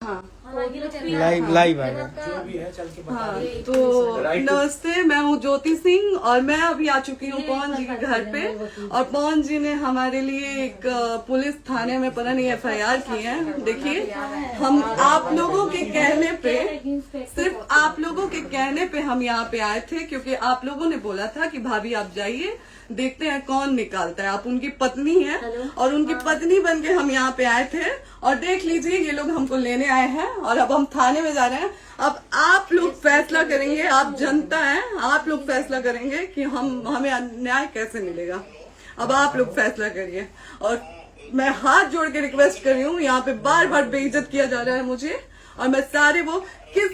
हाँ live live आएगा जो भी है चल के बता हाँ दे। तो नमस्ते, मैं हूँ ज्योति सिंह और मैं अभी आ चुकी हूँ पवन जी के घर पे। और पवन जी ने हमारे लिए एक पुलिस थाने में पता नहीं FIR की है। देखिए, हम आप लोगों के कहने पे, सिर्फ आप लोगों के कहने पे हम यहाँ पे आए थे, क्योंकि आप लोगों ने बोला था कि भाभी आप जाइए, देखते हैं कौन निकालता है। आप उनकी पत्नी हैं और उनकी पत्नी बन के हम यहाँ पे आए थे। और देख लीजिए, ये लोग हमको लेने आए हैं और अब हम थाने में जा रहे हैं। अब आप लोग फैसला करेंगे, आप जनता हैं, आप लोग फैसला करेंगे कि हमें न्याय कैसे मिलेगा। अब आप लोग फैसला करिए। और मैं हाथ जोड़ के रिक्वेस्ट कर रही हूँ, यहाँ पे बार बार बेइज्जत किया जा रहा है मुझे। और मैं सारे वो किस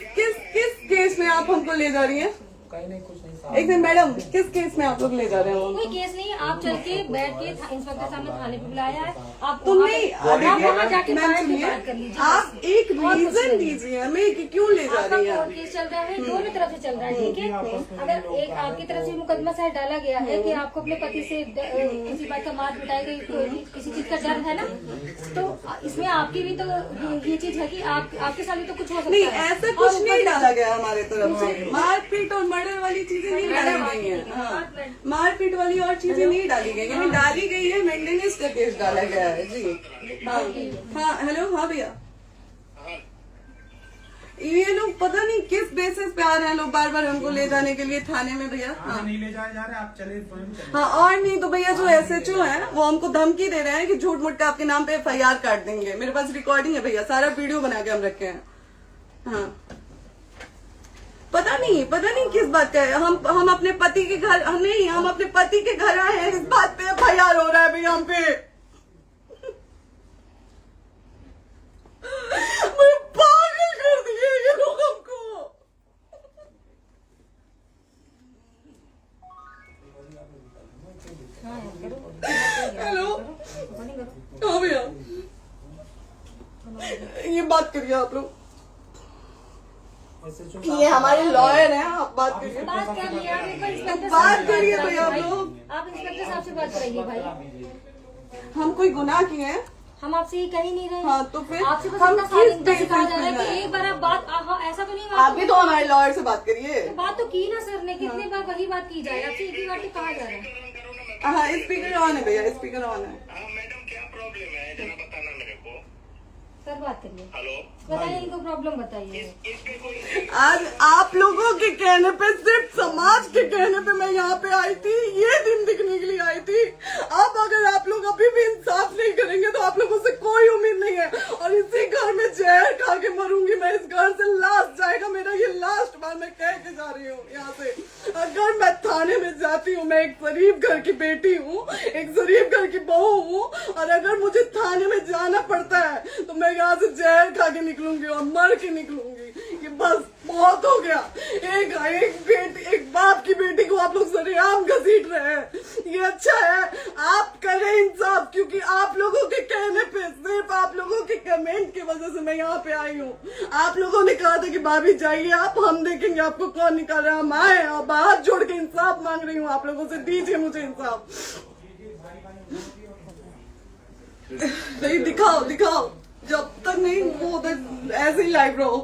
केस में आप हमको ले जा रही हैं? कहीं नहीं, कुछ नहीं। एक दिन मैडम, किस केस में आप लोग ले जा रहे हो? कोई केस नहीं, आप चल के बैठ के इंस्पेक्टर साहब ने थाने पे बुलाया है। आप तुम नहीं, आप वहाँ जाके मैम बैठ के सुनिए, बात कर लीजिए। आप एक रीजन दीजिए हमें कि क्यों ले जा आपका रही हैं। कोर्ट केस चल रहा है, दोनों तरफ से चल रहा है, ठीक है। अगर एक आपकी तरफ से मुकदमा शायद डाला गया है कि आपको अपने पति से किसी बात का मार पिटाई गई, किसी चीज का डर है ना, तो इसमें आपकी भी तो ये चीज है कि आपके साथ भी तो कुछ हो सकता नहीं, है। ऐसा कुछ नहीं डाला गया हमारे तरफ से। मारपीट और मर्डर वाली चीजें नहीं डाली गई है। हाँ, मारपीट वाली और चीजें नहीं डाली गई है। डाली गई है मेंटेनेंस का केस डाला गया है जी। हाँ हेलो, हाँ भैया, ये लोग पता नहीं किस बेसिस पे आ रहे हैं लोग बार बार हमको ले जाने के लिए थाने में भैया। हाँ नहीं ले जाए जा रहे, आप चले स्वयं चले। हाँ, और नहीं तो भैया जो SHO है वो हमको धमकी दे रहे हैं कि झूठ मूठ का आपके नाम पे FIR काट देंगे। मेरे पास रिकॉर्डिंग है भैया, सारा वीडियो बना के हम रखे हैं। हाँ, पता नहीं किस बात का है। हम अपने पति के घर, नहीं, हम अपने पति के घर आए हैं, इस बात पे FIR हो रहा है भैया हम पे। पागल कर दिए ये लोग हमको। हेलो, हाँ भैया, ये बात करिए आप लोग। ये हमारे लॉयर हैं, आप बात करिए। बात कर लिया, आप एक बार इंस्पेक्टर बात साहब से करिए बात भैया आप करिए। लोग। आप इंस्पेक्टर साहब से बात कराइए भाई। हम कोई गुनाह किए हैं? हम आपसे ये कह ही नहीं रहे। हाँ, तो फिर आपसे बस हम इतना किस सारी सिखाया जा रहा है बेसिस पे कि एक बार आप बात ऐसा तो नहीं आप भी तो हमारे लॉयर से बात करिए। तो बात तो की ना सर ने, कितनी बार वही बात की जाए, आपसे एक ही बार तो कहा जा रहा है। हाँ, स्पीकर ऑन है भैया, स्पीकर ऑन है। हाँ मैडम, क्या प्रॉब्लम है जरा बताना मेरे को। सर बात करिए, हेलो, बताइए इनको प्रॉब्लम बताइए। इसके कोई आज आप लोगों के कहने पे, सिर्फ समाज के कहने पे मैं यहाँ पे आई थी, ये दिन दिखने के लिए आई थी। अब अगर आप लोग अभी भी इंसाफ नहीं करेंगे तो आप लोगों से कोई उम्मीद नहीं है। और इसी घर में जहर खा के मरूंगी मैं। इस घर से लास्ट जाएगा मेरा, ये लास्ट बार मैं कह के जा रही हूँ यहाँ से। अगर मैं थाने में जाती हूँ, मैं एक गरीब घर की बेटी हूँ, एक गरीब घर की बहू हूँ, और अगर मुझे थाने में जाना पड़ता है तो मैं यहाँ से जहर खा के निकलूंगी और मर के निकलूंगी। ये बस बहुत हो गया। एक बाप की बेटी को आप लोग सरेआम घसीट रहे हैं। ये अच्छा है, आप करें इंसाफ, क्योंकि आप लोगों के कहने पे, सिर्फ आप लोगों के कमेंट की वजह से मैं यहाँ पे आई हूँ। आप लोगों ने कहा था कि भाभी जाइए आप, हम देखेंगे आपको कौन निकाल रहा है। हम आए और हाथ जोड़ के इंसाफ मांग रही हूँ आप लोगों से, दीजिए मुझे इंसाफ। नहीं, दिखाओ, जब तक नहीं वो उधर ऐसे ही लाइव रहो।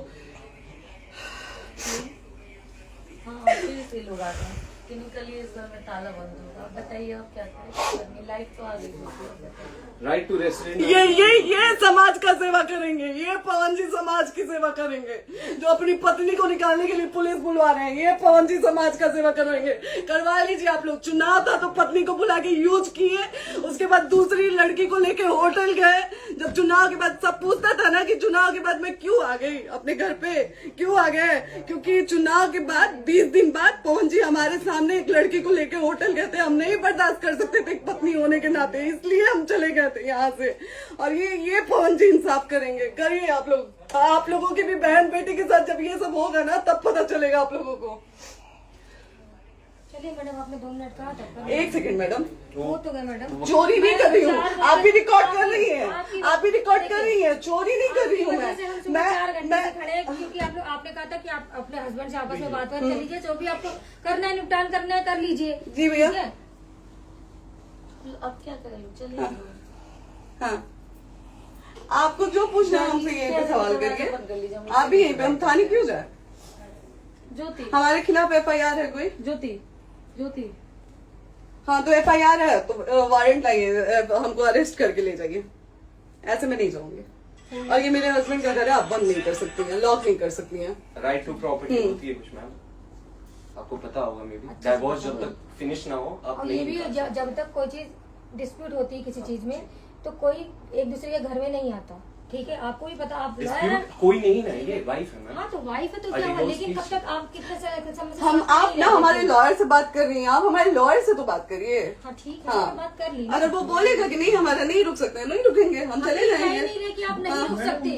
हाँ, फिर से लोग आ गए कि निकलिए, इस घर में ताला बंद होगा। बताइए आप क्या करें, लाइफ तो आ गई। राइट टू रेसिडेंट, ये समाज का सेवा करेंगे, ये पवन जी समाज की सेवा करेंगे। जो अपनी पत्नी को निकालने के लिए पुलिस बुलवा रहे हैं, ये पवन जी समाज का सेवा करेंगे। करवा लीजिए आप लोग। चुनाव था तो पत्नी को बुला के यूज किए, उसके बाद दूसरी लड़की को लेके होटल गए। जब चुनाव के बाद सब पूछता था ना कि चुनाव के बाद मैं क्यों आ गई अपने घर पे, क्यों आ गए, क्योंकि चुनाव के बाद 20 दिन बाद पवन जी हमारे सामने एक लड़की को लेके होटल गए थे। हम नहीं बर्दाश्त कर सकते थे पत्नी होने के नाते, इसलिए हम चले गए थे यहाँ से। और ये पवन जी इंसाफ करेंगे। करिए आप लोग। आप लोगों की भी बहन बेटी के साथ जब ये सब होगा ना, तब पता चलेगा आप लोगों को। चलिए मैडम, आपने 2 मिनट कहा था। एक सेकंड मैडम, वो तो गए मैडम। चोरी नहीं कर रही हूँ, आप भी रिकॉर्ड कर रही हैं, आप भी रिकॉर्ड कर रही हैं। चोरी नहीं कर रही हूँ मैं। 4 घंटे से खड़े हैं, क्योंकि आपने कहा था कि आप अपने हस्बैंड से आपस में बात कर लीजिए, जो भी आपको करना है, निपटान करना है, कर लीजिए। जी भैया। ठीक है? अब क्या करें, चलिए। हाँ, आपको जो पूछना है हमसे यहीं पे सवाल करिए। आप भी यहीं पे, हम थाने क्यों जाए? ज्योति हमारे खिलाफ FIR है कोई? ज्योति हाँ तो FIR है तो वारंट लाइए, हमको अरेस्ट करके ले जाइए। ऐसे मैं नहीं जाऊंगी। और ये मेरे हस्बैंड का घर है, आप बंद नहीं कर सकती हैं, लॉक नहीं कर सकती हैं। राइट टू प्रॉपर्टी होती है कुछ मैम, आपको पता होगा मे बी। डाइवोर्स जब तक फिनिश ना हो आप और ये नहीं भी निकाल सकते। जब तक कोई चीज डिस्प्यूट होती है किसी चीज में तो कोई एक दूसरे के घर में नहीं आता, ठीक है? आपको भी पता, आप लॉयर हैं। Dispute कोई नहीं ना, ये वाइफ है मैम। हाँ तो वाइफ है तो क्या हुआ, लेकिन कब तक आप कितने समय से हम साथ आप नहीं ना रहते हमारे थे? लॉयर से बात कर रही हैं, आप हमारे लॉयर से तो बात करिए। हाँ ठीक है, हाँ। मैंने बात कर ली। अगर वो बोलेगा कि नहीं हमारा नहीं रुक सकते, नहीं रुकेंगे, हम चले कह जाएंगे। नहीं रहे कि आप नहीं रुक सकते,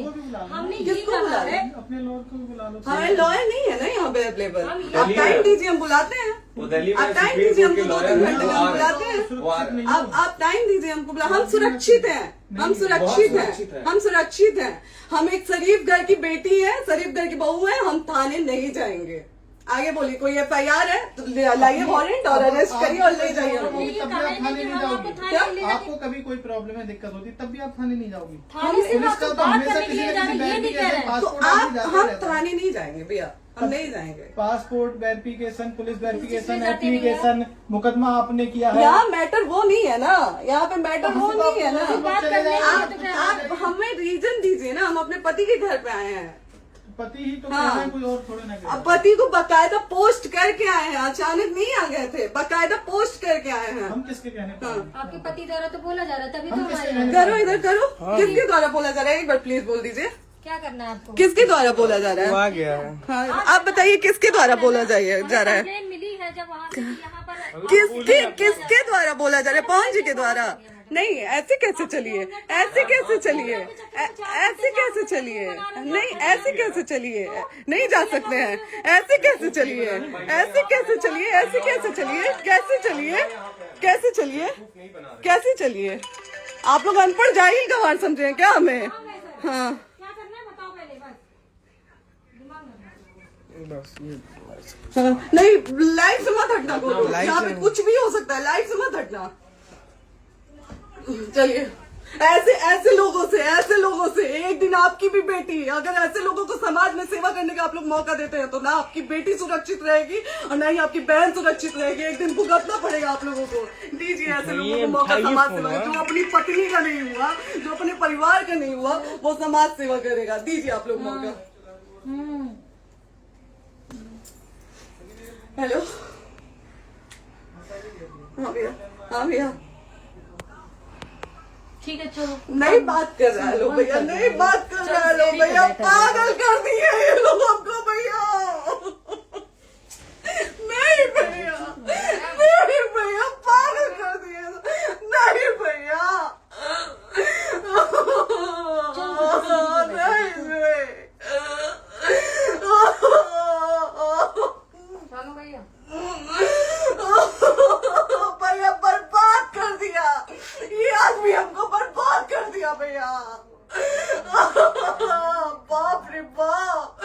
हमने ये किसको कहा बुला है। अपने लॉयर को भी बुला लो। हमारे लॉयर नहीं है ना यहाँ पे अवेलेबल। हम आप टाइम दीजिए, हम बुलाते हैं। वो दिल्ली में आप टाइम सुप्रीम दीजिए, कोर्ट के हमको 2-3 लॉयर घंटे में हम बुलाते हैं। वो आ रहे हैं। आप टाइम दीजिए हमको, हम सुरक्षित हैं, हम सुरक्षित सुरक्षित हैं, हैं। हम सुरक्षित हैं। हम एक शरीफ घर की बेटी है, शरीफ घर की बहू है, हम थाने नहीं जाएंगे। आगे बोलिए, कोई FIR है तो लाइए वारंट और अरेस्ट करिए और ले जाइए हमको। ये तब भी कहा आप है थाने कि नहीं हम आपको जाओगी। थाने ले जाके- आपको कभी कोई प्रॉब्लम है, दिक्कत होती, तब भी आप थाने नहीं जाओगी। थाने से पुलिस बात का तो बात हमेशा करने के किसी लिए न जाना, किसी ये नहीं कह रहे हैं। तो पासपोर्ट आप आदि जाते हम रहता है। थाने नहीं जाएंगे भैया, हम नहीं जाएंगे। पासपोर्ट वेरिफिकेशन, पुलिस वेरिफिकेशन, किस चीज़ में जाते हैं एप्लीकेशन, मुकदमा आपने किया है। यहाँ मैटर वो नहीं है ना, यहाँ पे मैटर वो नहीं है ना। बात करने के लिए आप तो क्या- आप हमें रीजन दीजिए ना, हम अपने पति के घर पे आए हैं। पति ही तो हाँ। कह रहे हैं, कोई और थोड़े ना कह रहे अब हैं। पति को बकायदा पोस्ट करके आए हैं, अचानक नहीं आ गए थे, बकायदा पोस्ट करके आए हैं। हम किसके कहने पर आए? आपके पति द्वारा तो बोला जा रहा है, तभी तो हम हमारे किसके यहाँ- कहने करो इधर करो, किसके द्वारा बोला जा रहा है? एक बार प्लीज बोल दीजिए, क्या करना है आपको? किसके द्वारा बोला जा रहा वो है? आ गया है। हाँ, आप बताइए किसके द्वारा बोला जा रहा है? कंप्लेन मिली है जब वहाँ से यहाँ पर किसके द्वारा बोला जा रहा है? पवन जी के द्वारा? नहीं, ऐसे कैसे चलिए, ऐसे कैसे चलिए, ऐसे कैसे चलिए, नहीं ऐसे कैसे चलिए, नहीं जा सकते हैं, ऐसे कैसे चलिए, ऐसे कैसे चलिए, ऐसे कैसे चलिए, कैसे चलिए, कैसे चलिए, कैसे चलिए? आप लोग अनपढ़ जाहिल गंवार समझे हैं क्या हमें? हाँ क्या करना है बताओ पहले, बस दिमाग में बस ये हाँ, नहीं लाइफ से मत हटना को, लाइफ यहाँ पे से- कुछ भी हो सकता है, लाइफ से मत हटना। चलिए, ऐसे लोगों से एक दिन आपकी भी बेटी, अगर ऐसे लोगों को समाज में सेवा करने का आप लोग मौका देते हैं तो ना आपकी बेटी सुरक्षित रहेगी और ना ही आपकी बहन सुरक्षित रहेगी। एक दिन भुगतना पड़ेगा आप लोगों को। दीजिए ऐसे लोगों को मौका उठाइए समाज फोन, सेवा, जो अपनी पत्नी का नहीं हुआ, जो अपने परिवार का नहीं हुआ, वो समाज सेवा करेगा। दीजिए आप लोग मौका। हेलो, हाँ भैया, हाँ भैया, ठीक है चलो। नहीं बात कर रहा है लोग भैया, नहीं बात कर रहा है लोग भैया, पागल कर दिए ये लोग हमको भैया। नहीं भैया, नहीं भैया, पागल कर दिए, नहीं भैया, नहीं चलो भैया, भैया बर्बाद कर दिया ये आदमी, हमको बर्बाद कर दिया भैया। बाप रे बाप,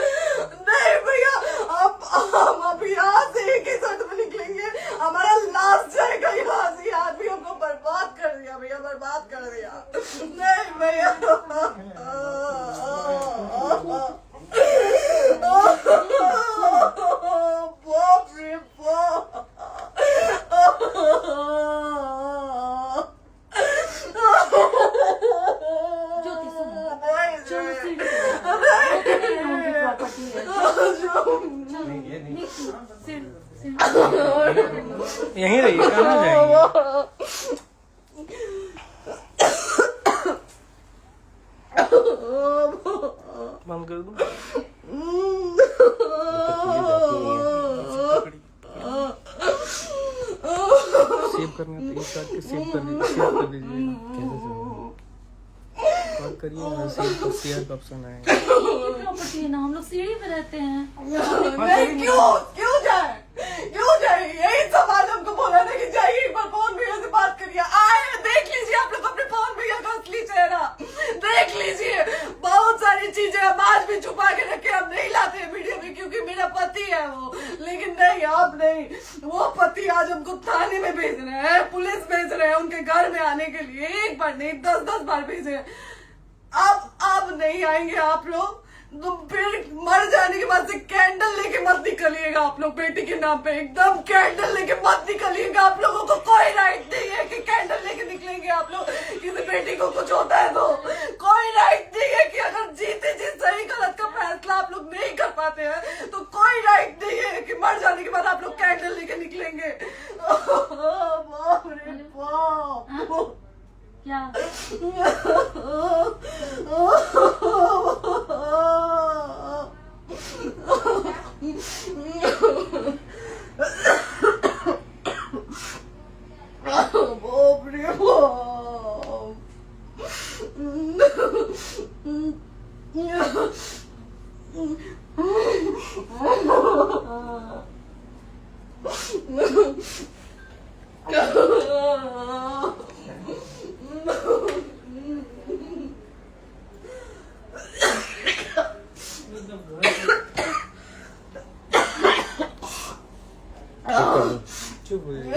नहीं भैया, अब हम अब यहाँ से एक ही शर्त में निकलेंगे, हमारा लास्ट जाएगा यहाँ से। ये आदमी हमको बर्बाद कर दिया भैया, बर्बाद कर दिया। नहीं भैया, बाप रे बाप, ज्योति सुनो, नहीं, चलो सीढ़ी नहीं, प्रॉपर्टी है, नहीं, ये नहीं। सीढ़ी यहीं रहिए, कहाँ जाएंगे? बंद कर दो। सेव करना तो एक काट के सेव कर दीजिए। कॉल करिए ना, सेव शेयर का ऑप्शन आएगा। प्रॉपर्टी है ना, हम लोग सीढ़ी पे रहते हैं। नहीं, क्यों जाए? यही समाज हमको बोला था कि जाइए एक बार पवन भैया से बात करिए। आए, देख लीजिए आप लोग अपने पवन भैया का असली चेहरा, देख लीजिए। बहुत सारी चीजें हम आज भी छुपा के रखे, हम नहीं लाते वीडियो में क्योंकि मेरा पति है वो, लेकिन नहीं, अब नहीं। वो पति आज हमको थाने में भेज रहे हैं, पुलिस भेज रहे हैं उनके घर में आने के लिए, एक बार नहीं 10-10 बार भेजे हैं। अब नहीं आएंगे आप लोग, तो फिर मर जाने के बाद से कैंडल लेके मत निकलिएगा आप लोग बेटी के नाम पे, एकदम कैंडल लेके मत निकलिएगा। आप लोगों को कोई राइट नहीं है कि कैंडल लेके निकलेंगे आप लोग। किसी बेटी को कुछ होता है तो कोई राइट नहीं है कि अगर जीते जी सही गलत का फैसला आप लोग नहीं कर पाते हैं तो कोई राइट नहीं है कि मर जाने के बाद आप लोग कैंडल लेके निकलेंगे। बाप रे बाप। क्या बाप रे चुप हो जाइए।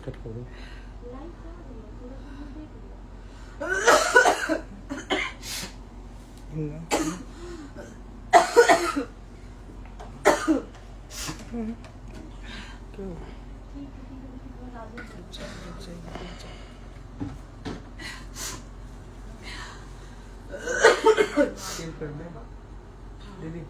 कट कर दो। सेव कर ले दीदी।